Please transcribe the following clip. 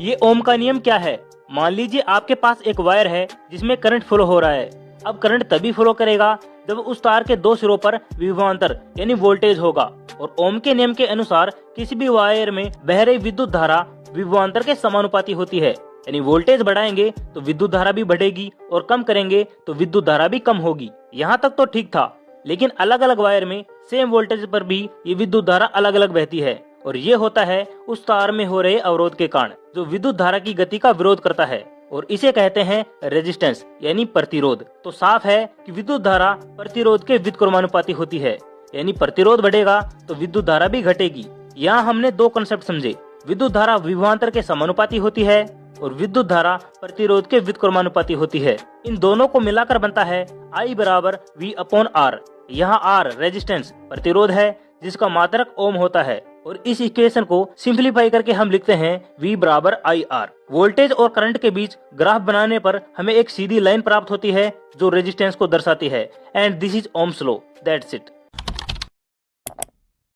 ये ओम का नियम क्या है? मान लीजिए आपके पास एक वायर है जिसमें करंट फ्लो हो रहा है। अब करंट तभी फ्लो करेगा जब उस तार के दो सिरों पर विभवांतर यानी वोल्टेज होगा। और ओम के नियम के अनुसार किसी भी वायर में बह रही विद्युत धारा विभवांतर के समानुपाती होती है। यानी वोल्टेज बढ़ाएंगे तो विद्युत धारा भी बढ़ेगी और कम करेंगे तो विद्युत धारा भी कम होगी। यहाँ तक तो ठीक था, लेकिन अलग अलग वायर में सेम वोल्टेज पर भी ये विद्युत धारा अलग अलग बहती है। और ये होता है उस तार में हो रहे अवरोध के कारण, जो विद्युत धारा की गति का विरोध करता है, और इसे कहते हैं रेजिस्टेंस यानी प्रतिरोध। तो साफ है कि विद्युत धारा प्रतिरोध के व्युत्क्रमानुपाती होती है। यानी प्रतिरोध बढ़ेगा तो विद्युत धारा भी घटेगी। यहाँ हमने दो कंसेप्ट समझे, विद्युत धारा विभवांतर के समानुपाती होती है और विद्युत धारा प्रतिरोध के व्युत्क्रमानुपाती होती है। इन दोनों को मिलाकर बनता है I बराबर V/R। यहाँ R रेजिस्टेंस प्रतिरोध है जिसका मात्रक ओम होता है, और इस इक्वेशन को सिंप्लीफाई करके हम लिखते हैं V बराबर IR। वोल्टेज और करंट के बीच ग्राफ बनाने पर हमें एक सीधी लाइन प्राप्त होती है जो रेजिस्टेंस को दर्शाती है। And this is Ohm's law. That's it.